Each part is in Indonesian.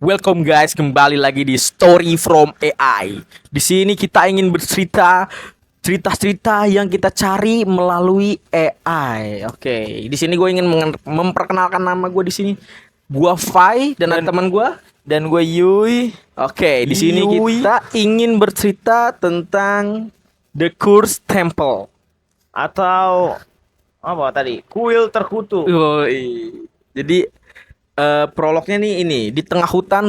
Welcome guys, kembali lagi di Story from AI. Di sini kita ingin bercerita cerita-cerita yang kita cari melalui AI. Oke, di sini gue ingin memperkenalkan nama gue di sini. Gua Fai dan ada teman gue. Dan gue Yui. Oke, di sini Yui. kita ingin bercerita tentang The Cursed Temple. Atau apa tadi? Kuil terkutuk. Woi. Jadi prolognya nih ini di tengah hutan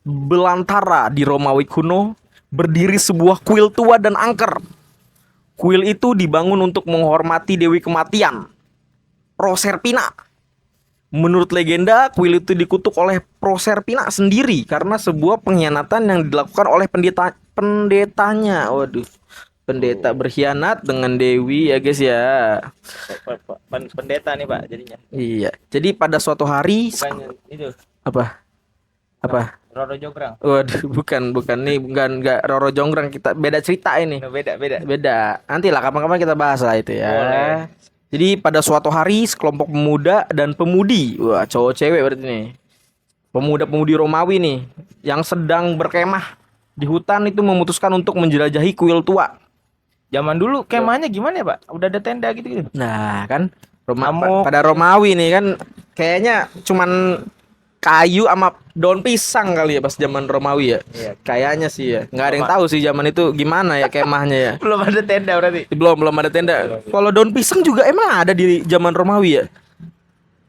belantara di Romawi kuno berdiri sebuah kuil tua dan angker. Kuil itu dibangun untuk menghormati Dewi Kematian, Proserpina. Menurut legenda, kuil itu dikutuk oleh Proserpina sendiri karena sebuah pengkhianatan yang dilakukan oleh pendetanya. Waduh, pendeta berkhianat dengan Dewi ya guys ya. Pendeta nih Pak jadinya. Iya. Jadi pada suatu hari Bukan itu. apa? Apa? Roro Jograng. Waduh, bukan nih, enggak Roro Jonggrang, kita beda cerita ini. No, beda. Beda. Nanti lah kapan-kapan kita bahas lah itu ya. Boleh. Jadi pada suatu hari sekelompok pemuda dan pemudi, wah cowok cewek berarti nih. Pemuda-pemudi Romawi nih yang sedang berkemah di hutan itu memutuskan untuk menjelajahi kuil tua. Zaman dulu kemahnya gimana ya Pak? Udah ada tenda gitu. Nah, kan Amuk. pada Romawi nih kan kayaknya cuman kayu sama daun pisang kali ya pas zaman Romawi ya. Iya. Kayaknya sih ya. Nggak ada yang tahu sih zaman itu gimana ya kemahnya ya. Belum ada tenda berarti. Belum ada tenda. Kalau daun pisang juga emang ada di zaman Romawi ya.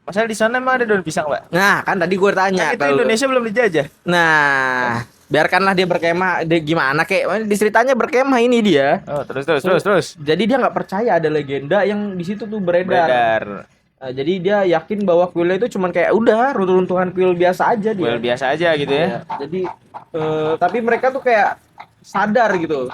Masalah di sana emang ada daun pisang Pak? Nah, kan tadi gue tanya Kan itu kalau- Indonesia belum dijajah. Nah, biarkanlah dia berkemah. Dia gimana kek? Di ceritanya berkemah ini dia. Oh terus. Jadi dia nggak percaya ada legenda yang di situ tuh beredar. Beredar. Nah, jadi dia yakin bahwa kuilnya itu cuman kayak udah runtuhan kuil biasa aja dia. Kuil biasa aja gitu ya. Iya. Jadi tapi mereka tuh kayak sadar gitu.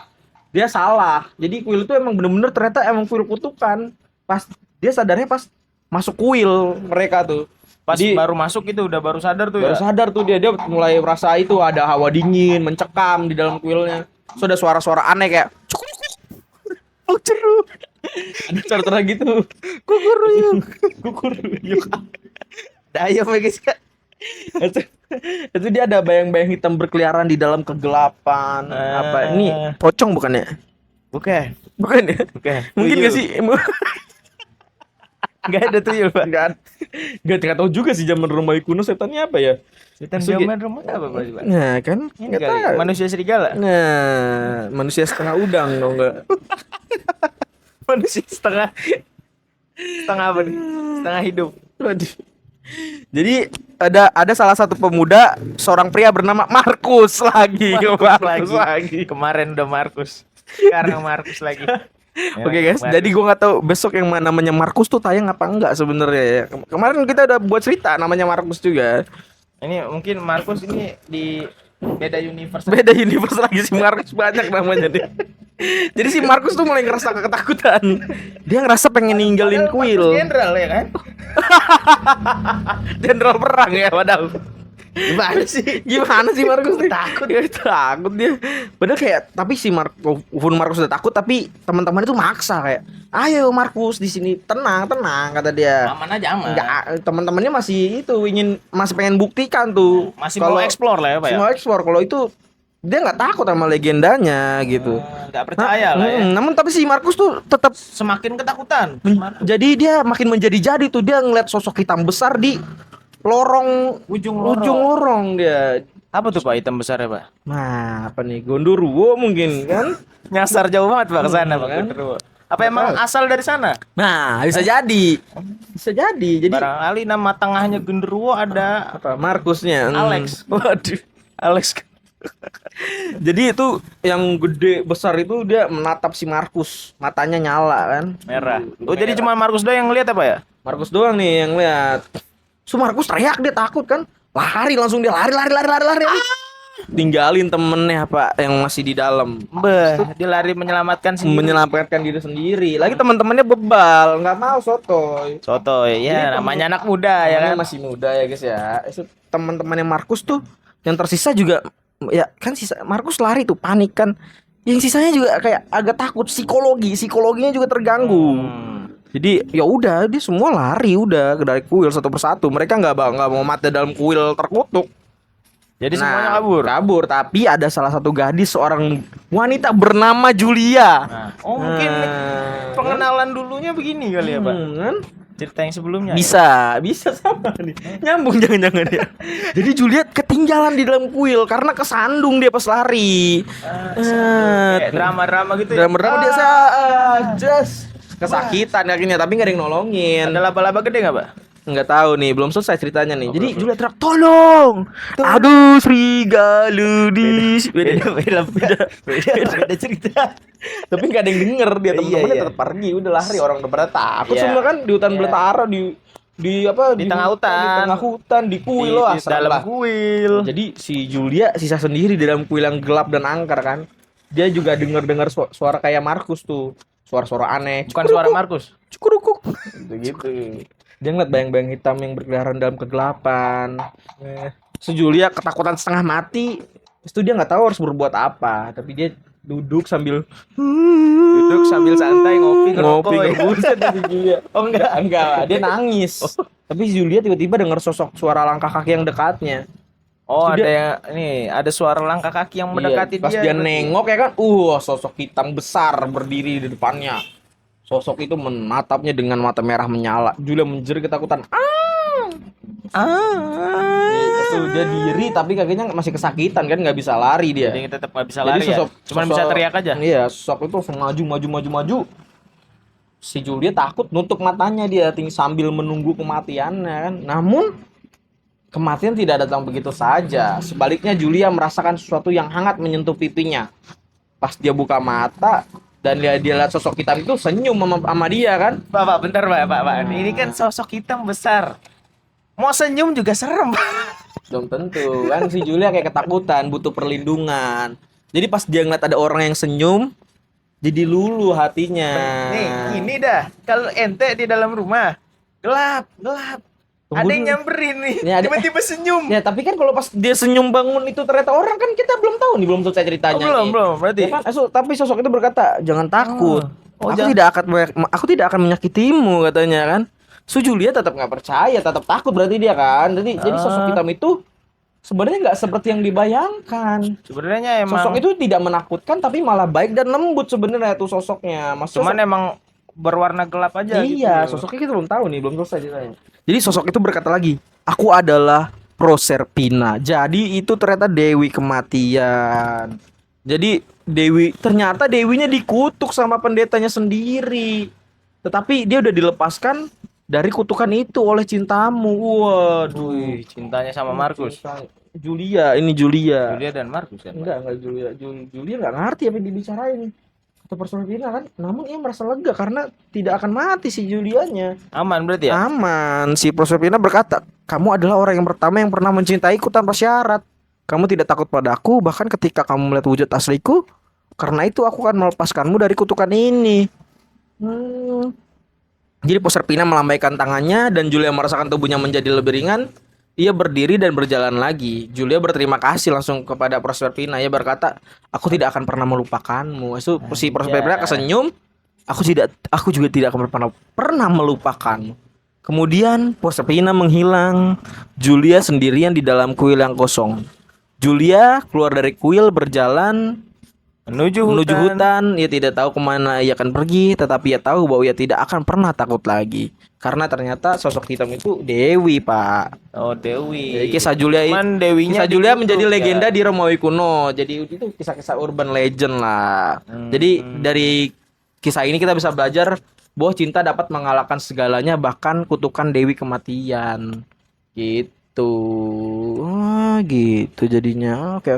Dia salah. Jadi kuil itu emang bener-bener ternyata emang kuil kutukan. Pas dia sadarnya pas masuk kuil mereka tuh. Pas Jadi baru masuk itu udah baru sadar tuh baru ya. sadar tuh dia mulai merasa itu ada hawa dingin mencekam di dalam kuilnya. Terus ada suara-suara aneh kayak cuk oh ceruk. Ada suara-suara gitu. Kukuruyuk. Ada ayam ya guys Kak. Itu dia ada bayang-bayang hitam berkeliaran di dalam kegelapan. Apa ini pocong bukan ya? Bukan. Bukan ya? Bukan. Mungkin Tuyul. gak sih? Enggak ada tuyul Pak. Gak tahu juga sih zaman Romawi kuno setannya apa ya? Setan Maksudnya- zaman rumah apa Pak? Nah kan Ini nggak kali, tahu. manusia serigala. Nah manusia setengah udang dong nggak? Manusia setengah apa nih? Setengah hidup. Waduh. Jadi ada salah satu pemuda, seorang pria bernama Markus lagi. Markus lagi. Kemarin udah Markus. Sekarang Markus lagi. Oke guys, jadi gua nggak tahu besok yang namanya Markus tuh tayang apa enggak sebenarnya ya. Kemarin kita udah buat cerita namanya Markus juga. Ini mungkin Markus ini di beda universe. Beda universe lagi si Markus banyak namanya deh. Jadi si Markus tuh mulai ngerasa ketakutan. Dia ngerasa pengen ninggalin Padahal kuil. Markus Jenderal ya kan? Jenderal perang ya padahal. Gimana sih? Gimana sih Markus nih? Takut. Ya, takut dia. Padahal kayak tapi si Markus udah takut tapi teman-teman itu maksa kayak, "Ayo Markus di sini tenang kata dia. Aman aja aman. Enggak, teman-temannya masih masih pengen buktikan tuh. Masih mau explore lah ya Pak ya. Mau explore kalau itu dia nggak takut sama legendanya gitu. Nggak percaya lah ya. Namun tapi si Markus tuh tetap Semakin ketakutan. jadi dia makin menjadi-jadi tuh dia ngeliat sosok hitam besar di Ujung lorong dia. Apa tuh Pak hitam besar ya Pak? Nah, apa nih? Gondoruo mungkin kan? Nyasar jauh banget Pak ke sana Pak. Kan? Genderuwo. Apa emang asal dari sana? Nah, bisa jadi. Bisa jadi. Jadi Barangkali nama tengahnya genderuwo ada apa? Markusnya. Alex. Waduh. Alex. Jadi itu yang gede besar itu dia menatap si Markus, matanya nyala kan? Merah. Oh jadi cuma Markus doang yang ngeliat apa ya? Markus doang nih yang lihat. So Markus teriak dia takut kan? Lari langsung dia lari. Tinggalin temennya apa yang masih di dalam. Beh, dia lari menyelamatkan sendiri. Menyelamatkan diri sendiri. Lagi teman-temannya bebal, nggak mau sotoy. Sotoy, ya Jadi namanya anak muda ya Namanya kan. masih muda ya guys ya. Itu teman-temannya Markus tuh yang tersisa juga ya kan sisa Markus lari tuh panik kan. Yang sisanya juga kayak agak takut psikologinya juga terganggu. Jadi ya udah dia semua lari udah dari kuil satu persatu. Mereka nggak mau mati dalam kuil terkutuk. Jadi semuanya kabur. Kabur, tapi ada salah satu gadis, seorang wanita bernama Julia. Nah, oh mungkin pengenalan dulunya begini kali ya, Pak. Kan? Cerita yang sebelumnya. Bisa sama nih. Nyambung jangan-jangan ya. Jadi Juliet ketinggalan di dalam kuil karena kesandung dia pas lari. Kayak drama-drama gitu. Drama-drama dia just kesakitan akhirnya, tapi nggak ada yang nolongin. Ada laba-laba gede nggak, Pak? Nggak tahu nih, belum selesai ceritanya nih. Jadi Juliet teriak, tolong. Aduh, Srigaludis. Beda cerita. Tapi nggak ada yang denger, dia temen-temennya tetap pergi, udah lari, orang udah pada takut semua kan di hutan belantara, di apa, di tengah hutan, di kuil loh, loh, dalam kuil. Jadi si Julia sisa sendiri di dalam kuil yang gelap dan angker kan. Dia juga dengar suara kayak Markus tuh, suara-suara aneh. Bukan suara Markus, cukurukuk gitu. Dia ngeliat bayang-bayang hitam yang berkeliaran dalam kegelapan. Si Julia ketakutan setengah mati. Itu dia nggak tahu harus berbuat apa, tapi dia duduk sambil santai ngopi buset si Julia. Oh enggak, dia nangis. Tapi si Julia tiba-tiba dengar suara langkah kaki yang dekatnya. Oh, ada suara langkah kaki yang mendekati pas dia nengok ya kan, sosok hitam besar berdiri di depannya. Sosok itu menatapnya dengan mata merah menyala. Julia menjerit ketakutan. Terus dia diri tapi kakinya masih kesakitan kan, nggak bisa lari dia. Jadi tetap nggak bisa lari. Cuman bisa teriak aja. Iya, sosok itu maju. Si Julia takut, nutup matanya dia sambil menunggu kematiannya kan. Namun kematian tidak datang begitu saja. Sebaliknya Julia merasakan sesuatu yang hangat menyentuh pipinya. Pas dia buka mata dan dia lihat sosok hitam itu senyum sama dia kan. Pak, bentar Pak. Ini kan sosok hitam besar. Mau senyum juga serem, Pak. Belum tentu kan, si Julia kayak ketakutan, butuh perlindungan. Jadi pas dia ngeliat ada orang yang senyum, jadi luluh hatinya. Nih, ini dah. Kalau ente di dalam rumah gelap. Ada yang nyamperin nih. Tiba-tiba senyum. Ya, tapi kan kalau pas dia senyum bangun itu ternyata orang, kan kita belum tahu nih, belum selesai ceritanya. Belum, berarti. Ya kan? Tapi sosok itu berkata, "Jangan takut. Aku tidak akan menyakitimu," katanya kan. Julia tetap nggak percaya, tetap takut berarti dia kan. Jadi sosok hitam itu sebenarnya nggak seperti yang dibayangkan. Sebenarnya emang sosok itu tidak menakutkan, tapi malah baik dan lembut sebenarnya tuh sosoknya. Cuman emang berwarna gelap aja. Iya, gitu. Sosoknya kita belum tahu nih, belum selesai ceritanya. Jadi sosok itu berkata lagi, "Aku adalah Proserpina." Jadi itu ternyata dewi kematian. Jadi ternyata dewinya dikutuk sama pendetanya sendiri. Tetapi dia udah dilepaskan dari kutukan itu oleh cintamu. Waduh, cintanya sama Markus. Julia dan Markus kan? Enggak Julia nggak ngerti apa yang dibicarain atau Proserpina kan. Namun ia merasa lega karena tidak akan mati si Julianya. Aman berarti ya? Aman. Si Proserpina berkata, "Kamu adalah orang yang pertama yang pernah mencintaiku tanpa syarat. Kamu tidak takut padaku bahkan ketika kamu melihat wujud asliku. Karena itu aku akan melepaskanmu dari kutukan ini." Jadi Proserpina melambaikan tangannya dan Julia merasakan tubuhnya menjadi lebih ringan. Ia berdiri dan berjalan lagi. Julia berterima kasih langsung kepada Proserpina. Ia berkata, "Aku tidak akan pernah melupakanmu." Si Proserpina kesenyum. Aku juga tidak akan pernah melupakanmu. Kemudian Proserpina menghilang. Julia sendirian di dalam kuil yang kosong. Julia keluar dari kuil berjalan menuju hutan. Ia tidak tahu kemana ia akan pergi, tetapi ia tahu bahwa ia tidak akan pernah takut lagi. Karena ternyata sosok hitam itu Dewi, Pak. Oh, Dewi. Jadi kisah Julia menjadi legenda di Romawi kuno. Jadi itu kisah-kisah urban legend lah. Jadi dari kisah ini kita bisa belajar bahwa cinta dapat mengalahkan segalanya, bahkan kutukan Dewi kematian. Gitu. Gitu jadinya. Oke.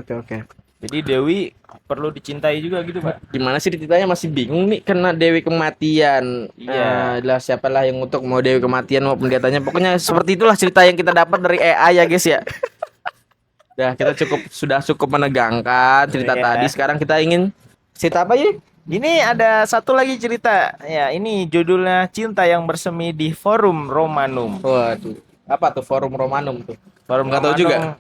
Jadi Dewi perlu dicintai juga gitu, Pak. Gimana sih ceritanya, masih bingung nih, kena Dewi kematian. Iya. Siapalah yang ngutuk, mau Dewi kematian mau pendetanya. Pokoknya seperti itulah cerita yang kita dapat dari AI ya, guys ya. Kita sudah cukup menegangkan cerita tadi. Sekarang kita ingin cerita apa ya? Ini ada satu lagi cerita. Ya, ini judulnya Cinta yang Bersemi di Forum Romanum. Waduh. Apa tuh Forum Romanum tuh? Forum nggak tahu juga.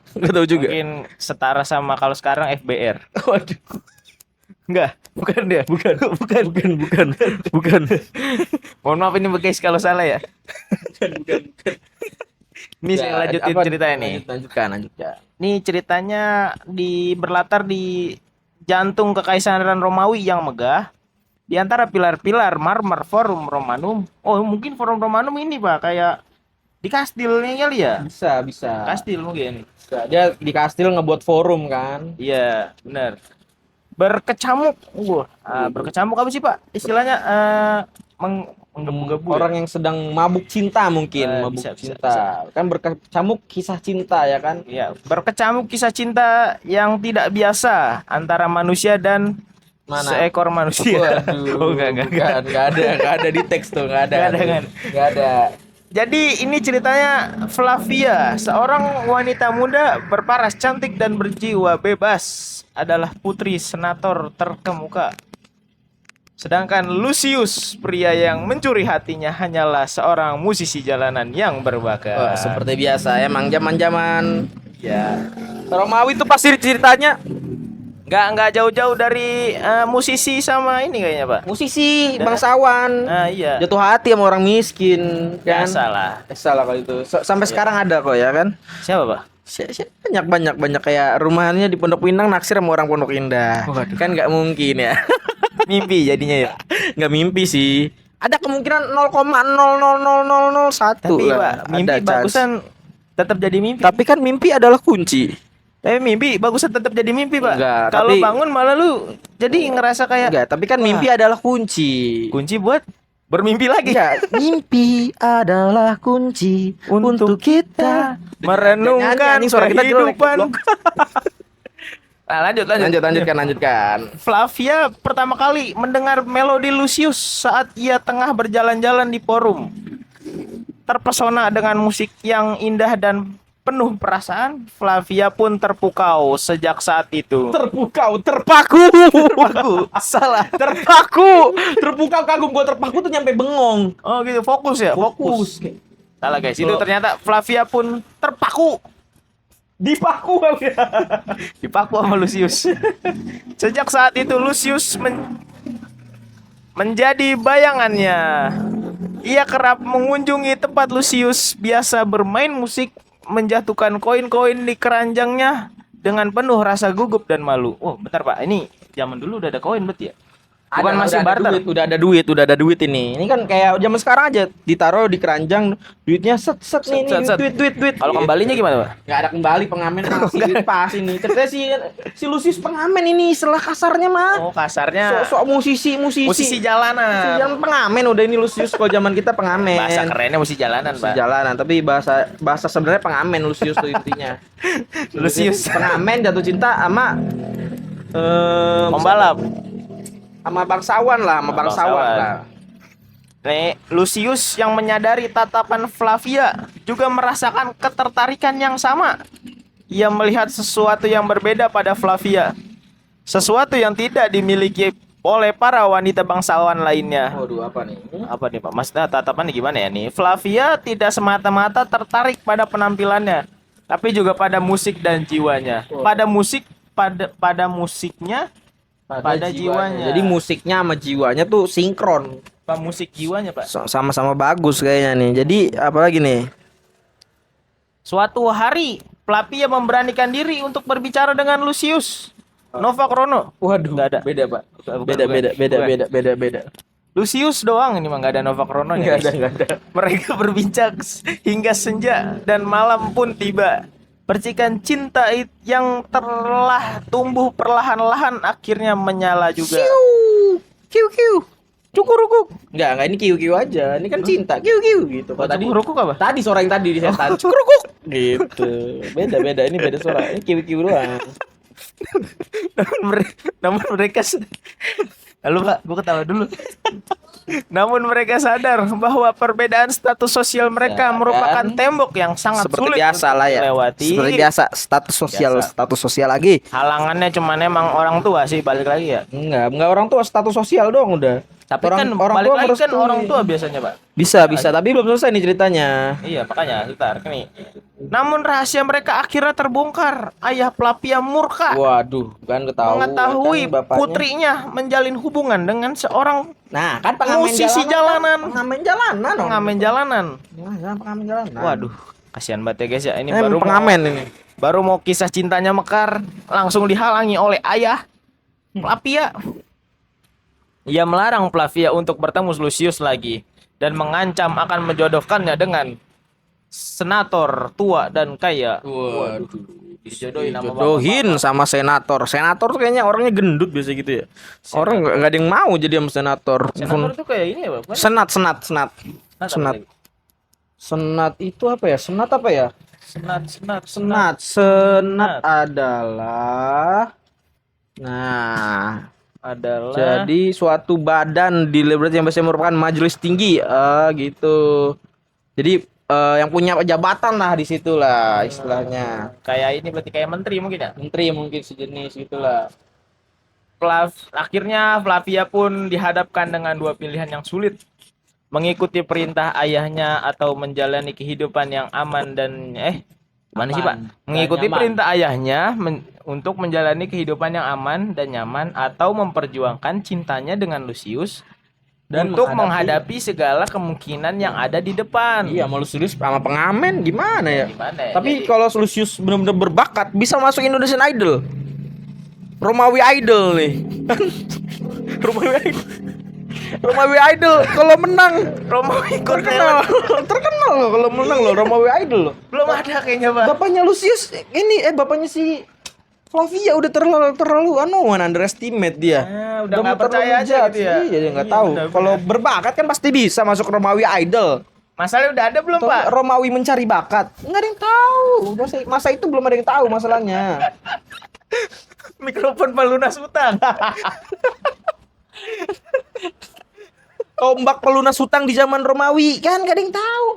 Mungkin setara sama kalau sekarang FBR. Waduh. Enggak, bukan dia. Bukan. Mohon maaf ini guys kalau salah ya. Bukan. Nih saya lanjutin ceritanya nih. Lanjutkan. Nih ceritanya berlatar di jantung kekaisaran Romawi yang megah. Di antara pilar-pilar marmer Forum Romanum. Oh, mungkin Forum Romanum ini, Pak, kayak di kastilnya kali ya? Bisa. Kastil mungkin. Bisa. Dia di kastil ngebuat forum kan. Iya, benar. Berkecamuk. Berkecamuk apa sih, Pak? Istilahnya menggebu-gebu. Orang yang sedang mabuk cinta mungkin, mabuk bisa. cinta. Kan berkecamuk kisah cinta ya kan? Iya, berkecamuk kisah cinta yang tidak biasa antara manusia dan seekor manusia. Waduh, enggak ada di teks tuh, enggak ada. Jadi ini ceritanya Flavia, seorang wanita muda berparas cantik dan berjiwa bebas, adalah putri senator terkemuka. Sedangkan Lucius, pria yang mencuri hatinya, hanyalah seorang musisi jalanan yang berbakat. Seperti biasa, emang zaman-zaman ya Romawi itu pasti ceritanya nggak jauh-jauh dari musisi sama ini kayaknya, Pak. Musisi bangsawan. Iya. Jatuh hati sama orang miskin kan. Salah kalau itu. Sampai sekarang ada kok ya kan. Siapa, Pak? Banyak kayak rumahnya di Pondok Pinang naksir sama orang Pondok Indah. Waduh. Kan nggak mungkin ya. Mimpi jadinya ya. Nggak mimpi sih. Ada kemungkinan 0,00001. Tapi Pak, mimpi bagusan tetap jadi mimpi. Tapi kan mimpi adalah kunci. Mimpi bagusan tetap jadi mimpi, Pak. Kalau bangun malah lu jadi ngerasa kayak enggak, tapi kan mimpi adalah kunci. Kunci buat bermimpi lagi. Enggak, mimpi adalah kunci untuk kita merenungkan suara kita kehidupan. Nah, lanjutkan. Flavia pertama kali mendengar melodi Lucius saat ia tengah berjalan-jalan di forum. Terpesona dengan musik yang indah dan penuh perasaan, Flavia pun terpukau sejak saat itu. Terpaku. Salah. Terpukau kagum. Gua terpaku tuh nyampe bengong. Oh gitu, fokus ya? Fokus. Salah guys, itu ternyata Flavia pun terpaku. Dipaku sama Lucius. Sejak saat itu Lucius menjadi bayangannya. Ia kerap mengunjungi tempat Lucius biasa bermain musik, menjatuhkan koin-koin di keranjangnya dengan penuh rasa gugup dan malu. Oh, bentar, Pak. Ini zaman dulu udah ada koin berarti ya? Bukan masih barter. Udah ada duit ini. Ini kan kayak zaman sekarang aja ditaruh di keranjang, duitnya set nih, duit. Kalau kembalinya gimana, Pak? Enggak ada kembali, pengamen masih pas ini. Ceritanya si Lucius pengamen ini, istilah kasarnya mah. Oh, kasarnya. Sok musisi jalanan. Yang pengamen udah ini Lucius, kalau zaman kita pengamen. Bahasa kerennya musisi jalanan, Pak. Jalanan, tapi bahasa sebenarnya pengamen Lucius tuh intinya. Lucius pengamen jatuh cinta sama pembalap. Sama bangsawan lah. Nih, Lucius yang menyadari tatapan Flavia juga merasakan ketertarikan yang sama. Ia melihat sesuatu yang berbeda pada Flavia. Sesuatu yang tidak dimiliki oleh para wanita bangsawan lainnya. Waduh, apa nih, Pak? Maksudnya tatapannya gimana ya nih? Flavia tidak semata-mata tertarik pada penampilannya, tapi juga pada musik dan jiwanya. Pada musiknya, pada jiwanya. Jadi musiknya sama jiwanya tuh sinkron. Musik jiwanya, Pak. Sama-sama bagus kayaknya nih. Jadi apalagi nih? Suatu hari Flavia memberanikan diri untuk berbicara dengan Lucius. Nova Krono. Waduh, nggak ada. Beda, Pak. Beda. Lucius doang ini mah, nggak ada Nova Krononya. Nggak ada. Mereka berbincang hingga senja dan malam pun tiba. Percikan cinta yang telah tumbuh perlahan-lahan akhirnya menyala juga. Kiu. Cukurukuk. Enggak, ini kiu aja. Ini kan cinta. Kiu gitu. Kalau tadi cukurukuk apa? Tadi suara yang tadi di setan. Cukurukuk. Gitu. Beda. Ini beda suara. Ini kiu doang. Namun mereka Lalu, Pak, gue ketawa dulu. Namun mereka sadar bahwa perbedaan status sosial mereka merupakan tembok yang sangat sulit dilewati. Seperti biasa, status sosial lagi. Halangannya cuman emang orang tua sih, balik lagi ya. Enggak orang tua, status sosial doang udah. Tapi orang balik tua lagi kan orang tua biasanya, Pak. Bisa, tapi belum selesai nih ceritanya. Iya, makanya sebentar nih. Namun rahasia mereka akhirnya terbongkar. Ayah Flavia murka. Waduh, kan mengetahui kan putrinya menjalin hubungan dengan seorang pengamen musisi jalanan. Pengamen jalanan. Pengamen jalanan. Pengamen jalanan. Waduh, Kasihan banget ya guys ya. Ini Baru pengamen ini. baru mau kisah cintanya mekar, langsung dihalangi oleh ayah Flavia. Ia melarang Flavia untuk bertemu Lucius lagi dan mengancam akan menjodohkannya dengan senator tua dan kaya. Waduh. Dijodohin sama Jodohin sama senator. Senator tuh kayaknya orangnya gendut biasa gitu ya. Orang nggak ada yang mau jadi sama senator. senator itu kayak ini ya, Bang? Senat. Senat apa Senat. lagi? Senat itu apa ya? Senat apa ya? Senat adalah adalah jadi suatu badan di berarti yang biasanya merupakan majelis tinggi gitu. Jadi yang punya jabatan lah di situ lah istilahnya. kayak ini berarti kayak menteri mungkin ya. Menteri mungkin sejenis gitulah. Akhirnya Flavia pun dihadapkan dengan dua pilihan yang sulit. Mengikuti perintah ayahnya atau menjalani kehidupan yang aman dan gimana sih, Pak? Mengikuti nyaman. perintah ayahnya untuk menjalani kehidupan yang aman dan nyaman atau memperjuangkan cintanya dengan Lucius Dan untuk menghadapi segala kemungkinan yang ada di depan. Iya, mau Lucius sama pengamen gimana ya? Gimana ya? Tapi kalau Lucius benar-benar berbakat bisa masuk Indonesian Idol. Romawi Idol nih. Romawi Idol. Romawi Idol kalau menang Romawi terkenal. Terkenal loh kalau menang loh Romawi Idol loh. belum ada kayaknya, Pak. Bapaknya Lucius ini bapaknya si Flavia udah terlalu underestimate dia. Udah nggak percaya terlalu aja judge. gitu ya. Iya, dia nggak tahu. benar-benar. Kalau berbakat kan pasti bisa masuk Romawi Idol. Masalahnya udah ada belum, Atau Pak? Romawi mencari bakat. Nggak ada yang tahu. Masa itu belum ada yang tahu masalahnya. Mikrofon pelunas utang. Tombak pelunas hutang di zaman Romawi kan nggak ada yang tahu.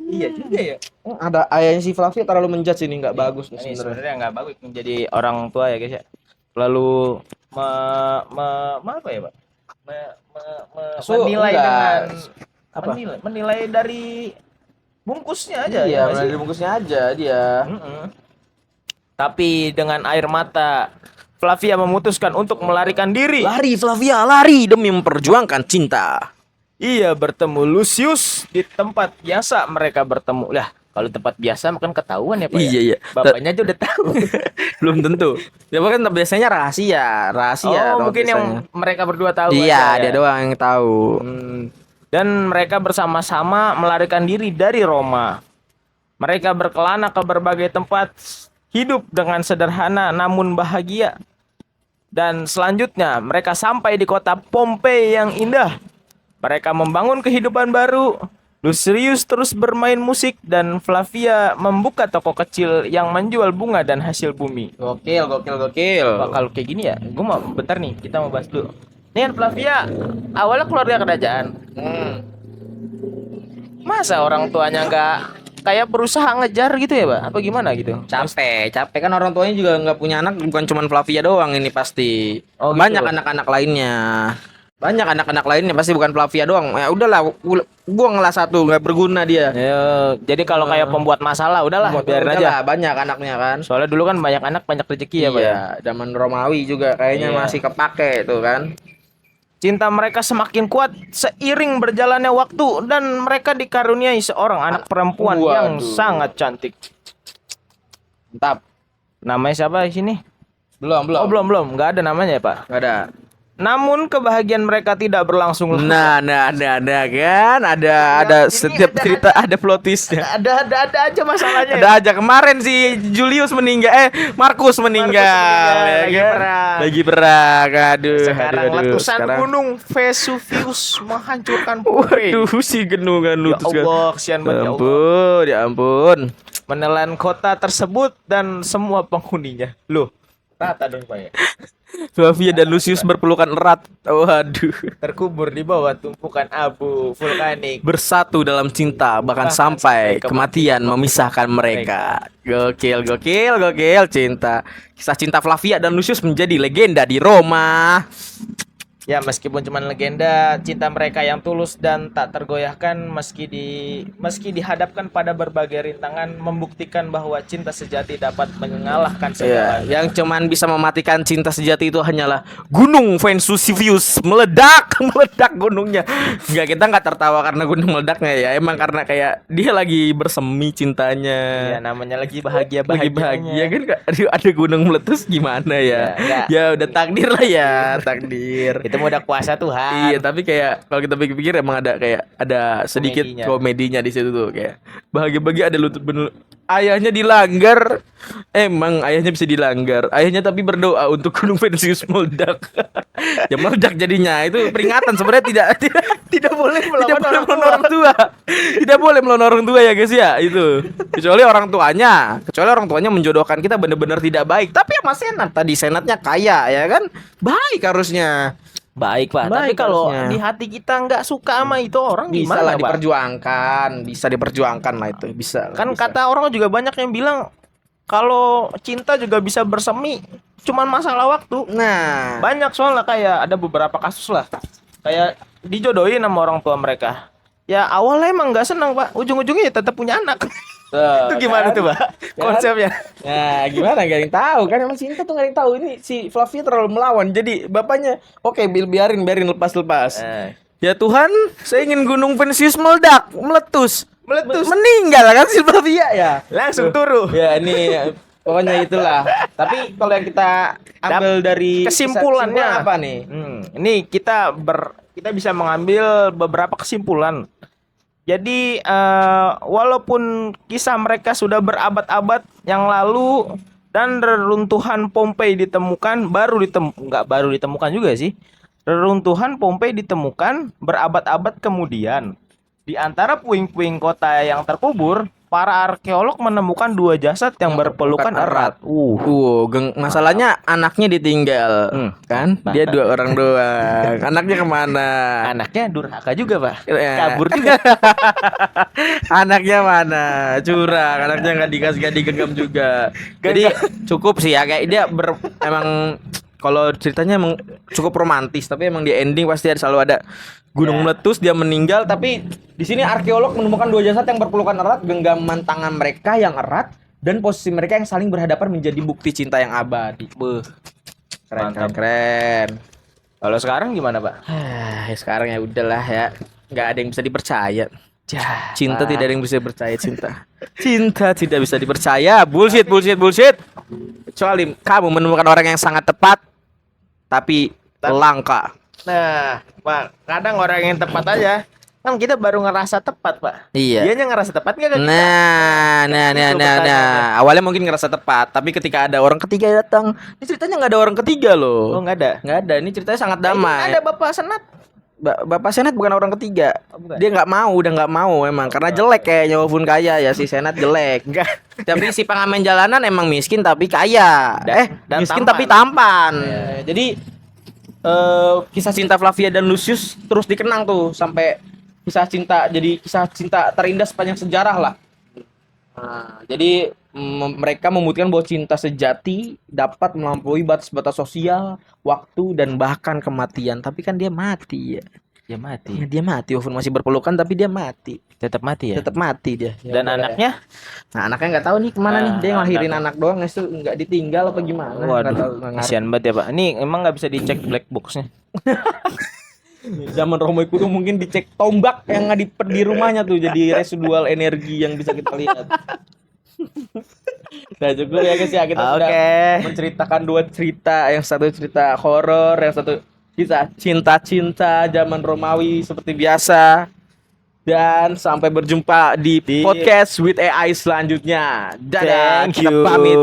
Iya juga ya. Ada ayahnya si Flavia terlalu menjudge ini nggak bagus nih Ini sebenarnya. sebenarnya nggak bagus menjadi orang tua ya guys ya. Lalu apa ya, Pak? Menilai enggak. dengan Apa? menilai dari bungkusnya aja. Iya, ya nggak sih? dari bungkusnya aja dia. Mm-mm. Tapi dengan air mata Flavia memutuskan untuk melarikan diri. Lari Flavia, lari demi memperjuangkan cinta. Ia bertemu Lucius di tempat biasa mereka bertemu. Lah, kalau tempat biasa makan ketahuan ya, Pak. Iya, ya? iya. Bapaknya aja udah tahu. Belum tentu. Ya kan biasanya rahasia Oh, mungkin yang biasanya. mereka berdua tahu Iya, aja, dia ya? doang yang tahu. Dan mereka bersama-sama melarikan diri dari Roma. Mereka berkelana ke berbagai tempat, hidup dengan sederhana namun bahagia. Dan selanjutnya mereka sampai di kota Pompei yang indah. Mereka membangun kehidupan baru. Lucius terus bermain musik dan Flavia membuka toko kecil yang menjual bunga dan hasil bumi. Gokil. Wah, kalau kayak gini ya, gue mau bentar nih, kita mau bahas dulu. Nih kan Flavia awalnya keluarga kerajaan. Masa orang tuanya nggak kayak berusaha ngejar gitu ya, Pak? Apa gimana gitu? Capek kan orang tuanya juga nggak punya anak, bukan cuma Flavia doang ini pasti. Oh, gitu. Banyak anak-anak lainnya. Banyak anak-anak lainnya pasti bukan Flavia doang. Ya udahlah, buanglah satu, nggak berguna dia. Ya, jadi kalau kayak pembuat masalah udahlah biarin aja. Udahlah, banyak anaknya kan. Soalnya dulu kan banyak anak banyak rezeki ya, Pak ya. Iya, zaman Romawi juga kayaknya Iya. masih kepake tuh kan. Cinta mereka semakin kuat seiring berjalannya waktu dan mereka dikaruniai seorang anak perempuan yang Waduh. sangat cantik. Mantap. Namanya siapa di sini? Belum. Oh, belum. Nggak ada namanya ya, Pak. Nggak ada. Namun kebahagiaan mereka tidak berlangsung lama. Nah kan ada ini setiap ada- cerita ada plot twistnya. Ada aja masalahnya. Ada aja kemarin si Julius meninggal, Markus meninggal, ya lagi kan? perang. Lagi perang, aduh. Sekarang aduh. letusan Sekarang- gunung Vesuvius menghancurkan Pompei. Waduh, si genungan Ya lutus kan. Allah, kesian banget ya Allah. Ampun, ya ampun. Menelan kota tersebut dan semua penghuninya. Loh, rata dong, Pak ya. Flavia dan Lucius berpelukan erat. Waduh. Terkubur di bawah tumpukan abu vulkanik. Bersatu dalam cinta bahkan sampai kematian memisahkan mereka. Gokil cinta. Kisah cinta Flavia dan Lucius menjadi legenda di Roma. Ya meskipun cuma legenda, cinta mereka yang tulus dan tak tergoyahkan meski dihadapkan pada berbagai rintangan membuktikan bahwa cinta sejati dapat mengalahkan Iya, segalanya. yang cuman bisa mematikan cinta sejati itu hanyalah gunung Vesuvius meledak, meledak gunungnya. Enggak, kita nggak tertawa karena gunung meledaknya ya, emang karena kayak dia lagi bersemi cintanya. Ya namanya lagi Lagi bahagia bahagia-bahagianya. kan, Kak? Ada gunung meletus gimana ya? Ya, Ya udah takdir lah ya, takdir. Itu mau udah kuasa Tuhan. Iya, tapi kayak kalau kita pikir-pikir emang ada sedikit Komedinya. komedinya di situ tuh, kayak bahagia-bahagia ada lutut bener. Ayahnya dilanggar. Emang ayahnya bisa dilanggar. Ayahnya tapi berdoa untuk gunung Vesuvius meledak. Ya meledak jadinya. Itu peringatan sebenarnya tidak boleh tidak boleh melawan orang tua. Tidak boleh melawan orang tua ya guys ya, itu. Kecuali orang tuanya menjodohkan kita benar-benar tidak baik. Tapi sama senat tadi, senatnya kaya ya kan? Baik harusnya. Baik Pak, tapi Baik kalau harusnya. di hati kita nggak suka sama itu orang Bisa gimana lah Pak? bisa diperjuangkan lah itu, bisa. Kan bisa. kata orang juga banyak yang bilang kalau cinta juga bisa bersemi, cuman masalah waktu. Nah, Banyak soalnya kayak ada beberapa kasus lah. Kayak dijodohin sama orang tua mereka. Ya awalnya emang nggak senang Pak, ujung-ujungnya ya tetap punya anak. Itu gimana tuh Pak? Konsepnya. Nah, gimana? Gak ada yang tahu kan, emang cinta tuh gak ada yang tahu. Ini si Flavia terlalu melawan. Jadi bapaknya, oke, biarin lepas. Ya Tuhan, saya ingin gunung Vesuvius meledak, meletus, meninggal kan si Flavia ya. Langsung turu. Ya ini pokoknya itulah. Tapi kalau yang kita ambil dari kesimpulannya apa nih? Ini kita bisa mengambil beberapa kesimpulan. Jadi walaupun kisah mereka sudah berabad-abad yang lalu dan reruntuhan Pompei ditemukan, nggak baru ditemukan juga sih. Reruntuhan Pompei ditemukan berabad-abad kemudian. Di antara puing-puing kota yang terkubur, para arkeolog menemukan dua jasad yang berpelukan erat. Masalahnya anaknya ditinggal, kan? Dia 2 orang doang. Anaknya kemana? Anaknya durhaka juga, Pak. Ya. Kabur juga. Anaknya mana? Curang. Anaknya nggak digenggam juga. Jadi cukup sih ya, kayak dia emang kalau ceritanya emang cukup romantis, tapi emang di ending pasti selalu ada gunung meletus, dia meninggal. Tapi di sini arkeolog menemukan 2 jasad yang berpelukan erat, genggaman tangan mereka yang erat dan posisi mereka yang saling berhadapan menjadi bukti cinta yang abadi. Keren. Kalau sekarang gimana, Pak? Sekarang ya udahlah ya, nggak ada yang bisa dipercaya. Cinta tidak ada yang bisa dipercaya. Cinta tidak bisa dipercaya. Bullshit. Kecuali kamu menemukan orang yang sangat tepat tapi langka. Nah, Pak, kadang orang yang tepat aja kan kita baru ngerasa tepat, Pak. Iya. Dianya ngerasa tepat nggak ke kita? Nah. Awalnya mungkin ngerasa tepat, tapi ketika ada orang ketiga datang, ini ceritanya nggak ada orang ketiga loh. Oh, nggak ada. Nggak ada. Ini ceritanya sangat Nah, ini damai. ada Bapak Senat. Bapak Senat bukan orang ketiga. bukan. Dia udah nggak mau emang karena jelek kayaknya, walaupun kaya ya si Senat jelek. Enggak. Tapi si pengamen jalanan emang miskin tapi kaya. Dan Miskin tampan. tapi tampan. Jadi kisah cinta Flavia dan Lucius terus dikenang tuh sampai kisah cinta terindah sepanjang sejarah lah. Nah, jadi mereka membuktikan bahwa cinta sejati dapat melampaui batas-batas sosial, waktu dan bahkan kematian. Tapi kan dia mati ya. Dia mati. Ya, dia mati walaupun masih berpelukan, tapi dia mati. Tetap mati ya. Tetap mati dia. Dan anaknya? Nah, anaknya nggak tahu nih kemana nih. Dia ngelahirin anak doang, itu nggak ditinggal apa gimana? Nggak tahu, Waduh, nggak ngerti. kasihan banget ya, Pak. Ini emang nggak bisa dicek black boxnya. Zaman Romo Kudu mungkin dicek tombak yang di rumahnya tuh jadi residual energi yang bisa kita lihat. Nah, cukup ya guys ya, kita sudah menceritakan 2 cerita, yang satu cerita horor, yang satu kisah cinta zaman Romawi seperti biasa. Dan sampai berjumpa di podcast with AI selanjutnya. Dadah, Thank kita you. pamit.